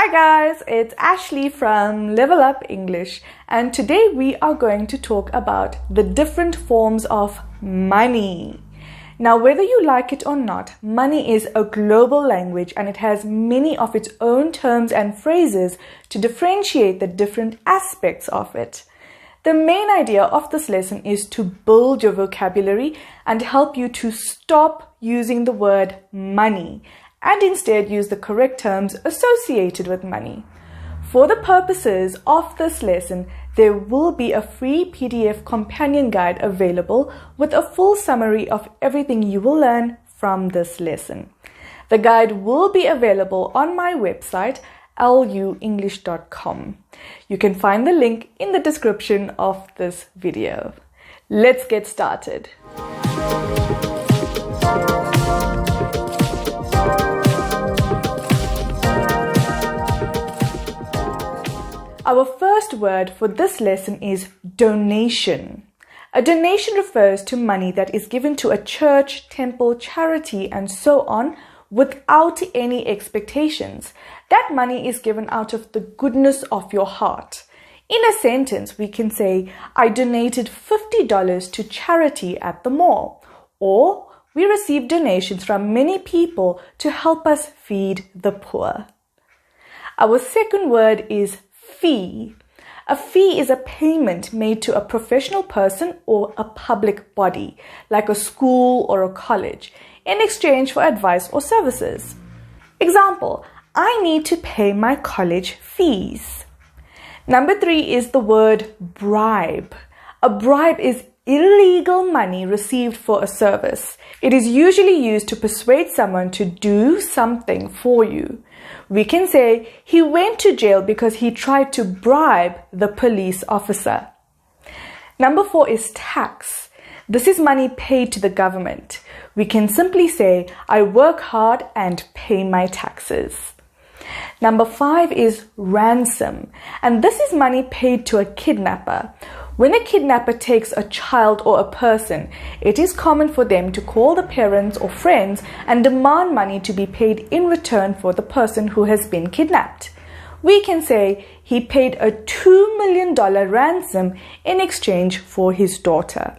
Hi guys, it's Ashley from Level Up English, and today we are going to talk about the different forms of money. Now, whether you like it or not, money is a global language and it has many of its own terms and phrases to differentiate the different aspects of it. The main idea of this lesson is to build your vocabulary and help you to stop using the word money and instead use the correct terms associated with money. For the purposes of this lesson, there will be a free PDF companion guide available with a full summary of everything you will learn from this lesson. The guide will be available on my website, alluenglish.com. You can find the link in the description of this video. Let's get started. Our first word for this lesson is donation. A donation refers to money that is given to a church, temple, charity, and so on without any expectations. That money is given out of the goodness of your heart. In a sentence, we can say, I donated $50 to charity at the mall. Or, we received donations from many people to help us feed the poor. Our second word is fee. A fee is a payment made to a professional person or a public body, like a school or a college, in exchange for advice or services. Example, I need to pay my college fees. Number 3 is the word bribe. A bribe is illegal money received for a service. It is usually used to persuade someone to do something for you. We can say he went to jail because he tried to bribe the police officer. Number 4 is tax. This is money paid to the government. We can simply say, I work hard and pay my taxes. Number 5 is ransom, and this is money paid to a kidnapper. When a kidnapper takes a child or a person, it is common for them to call the parents or friends and demand money to be paid in return for the person who has been kidnapped. We can say he paid a $2 million ransom in exchange for his daughter.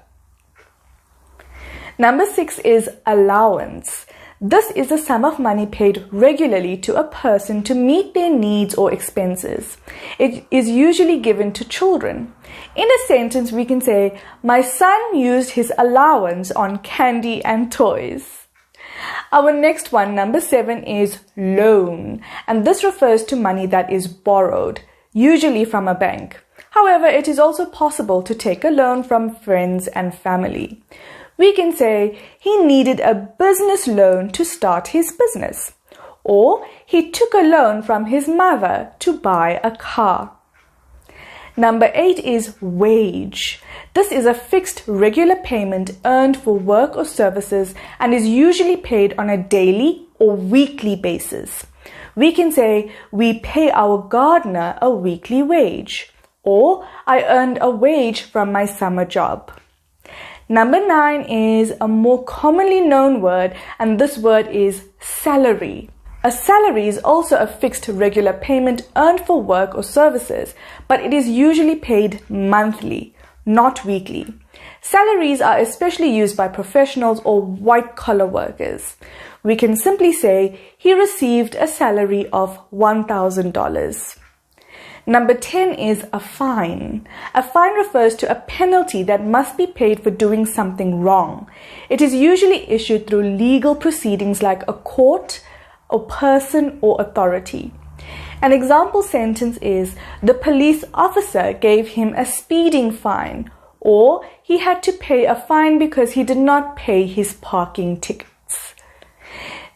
Number 6 is allowance. This is a sum of money paid regularly to a person to meet their needs or expenses. It is usually given to children. In a sentence, we can say, my son used his allowance on candy and toys. Our next one, number 7, is loan, and this refers to money that is borrowed, usually from a bank. However, it is also possible to take a loan from friends and family. We can say he needed a business loan to start his business, or he took a loan from his mother to buy a car. Number 8 is wage. This is a fixed regular payment earned for work or services and is usually paid on a daily or weekly basis. We can say we pay our gardener a weekly wage, or I earned a wage from my summer job. Number 9 is a more commonly known word, and this word is salary. A salary is also a fixed regular payment earned for work or services, but it is usually paid monthly, not weekly. Salaries are especially used by professionals or white-collar workers. We can simply say he received a salary of $1,000. Number 10 is a fine. A fine refers to a penalty that must be paid for doing something wrong. It is usually issued through legal proceedings like a court, a person, or authority. An example sentence is, the police officer gave him a speeding fine, or he had to pay a fine because he did not pay his parking tickets.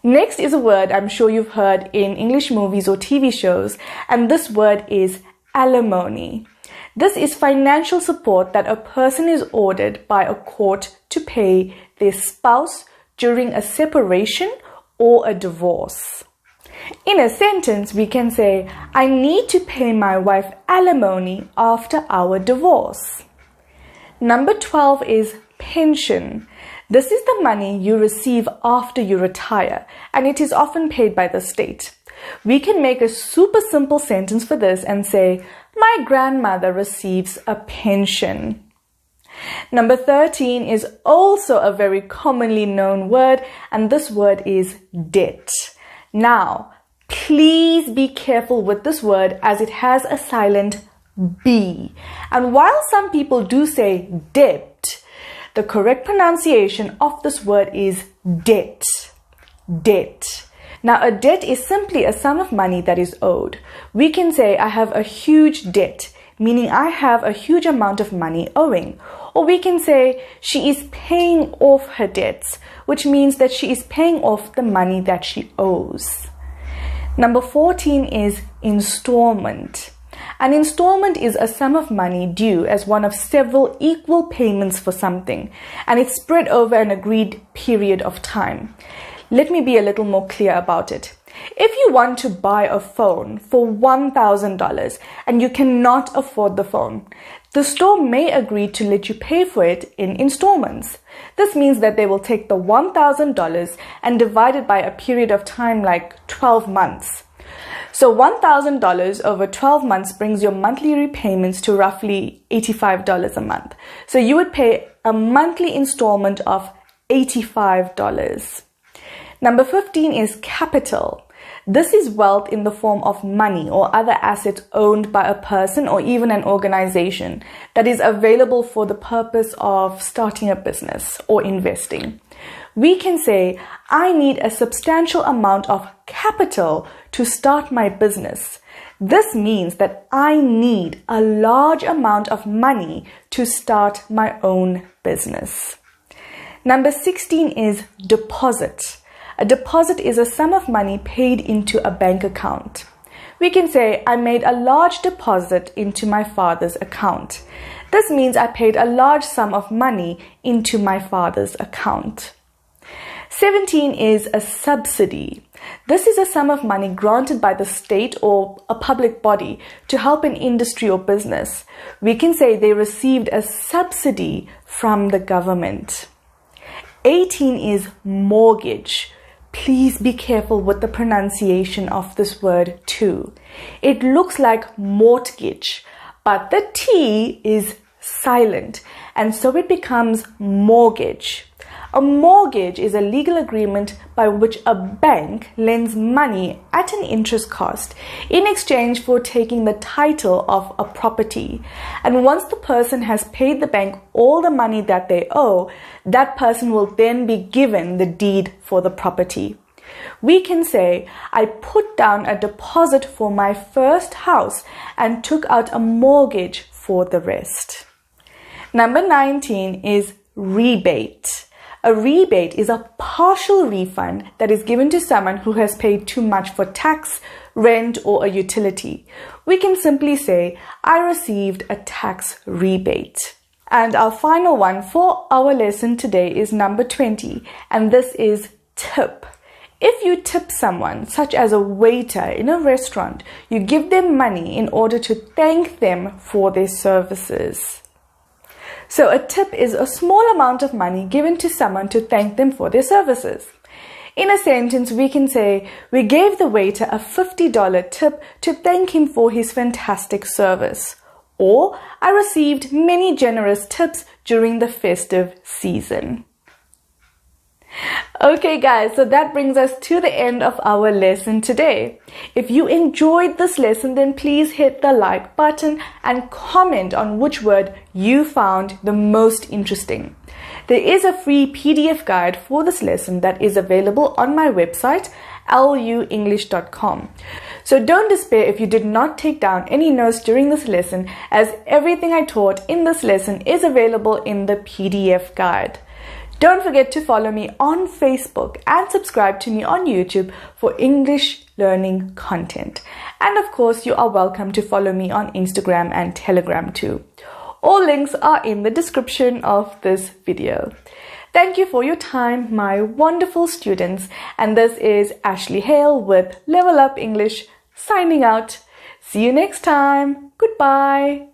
Next is a word I'm sure you've heard in English movies or TV shows, and this word is alimony. This is financial support that a person is ordered by a court to pay their spouse during a separation or a divorce. In a sentence, we can say, I need to pay my wife alimony after our divorce. Number 12 is pension. This is the money you receive after you retire, and it is often paid by the state. We can make a super simple sentence for this and say, my grandmother receives a pension. Number 13 is also a very commonly known word, and this word is debt. Now, please be careful with this word as it has a silent B. And while some people do say debt, the correct pronunciation of this word is debt. Debt. Now, a debt is simply a sum of money that is owed. We can say, I have a huge debt, meaning I have a huge amount of money owing. Or we can say, she is paying off her debts, which means that she is paying off the money that she owes. Number 14 is installment. An installment is a sum of money due as one of several equal payments for something, and it's spread over an agreed period of time. Let me be a little more clear about it. If you want to buy a phone for $1,000 and you cannot afford the phone, the store may agree to let you pay for it in installments. This means that they will take the $1,000 and divide it by a period of time like 12 months. So $1,000 over 12 months brings your monthly repayments to roughly $85 a month. So you would pay a monthly installment of $85. Number 15 is capital. This is wealth in the form of money or other assets owned by a person or even an organization that is available for the purpose of starting a business or investing. We can say, I need a substantial amount of capital to start my business. This means that I need a large amount of money to start my own business. Number 16 is deposit. A deposit is a sum of money paid into a bank account. We can say, I made a large deposit into my father's account. This means I paid a large sum of money into my father's account. 17 is a subsidy. This is a sum of money granted by the state or a public body to help an industry or business. We can say they received a subsidy from the government. 18 is mortgage. Please be careful with the pronunciation of this word too. It looks like mortgage, but the T is silent, and so it becomes mortgage. A mortgage is a legal agreement by which a bank lends money at an interest cost in exchange for taking the title of a property. And once the person has paid the bank all the money that they owe, that person will then be given the deed for the property. We can say, I put down a deposit for my first house and took out a mortgage for the rest. Number 19 is rebate. A rebate is a partial refund that is given to someone who has paid too much for tax, rent, or a utility. We can simply say, I received a tax rebate. And our final one for our lesson today is number 20, and this is tip. If you tip someone, such as a waiter in a restaurant, you give them money in order to thank them for their services. So a tip is a small amount of money given to someone to thank them for their services. In a sentence, we can say, we gave the waiter a $50 tip to thank him for his fantastic service. Or, I received many generous tips during the festive season. Okay guys, so that brings us to the end of our lesson today. If you enjoyed this lesson, then please hit the like button and comment on which word you found the most interesting. There is a free PDF guide for this lesson that is available on my website, alluenglish.com. So don't despair if you did not take down any notes during this lesson, as everything I taught in this lesson is available in the PDF guide. Don't forget to follow me on Facebook and subscribe to me on YouTube for English learning content. And of course, you are welcome to follow me on Instagram and Telegram too. All links are in the description of this video. Thank you for your time, my wonderful students. And this is Ashley Hale with Level Up English signing out. See you next time. Goodbye.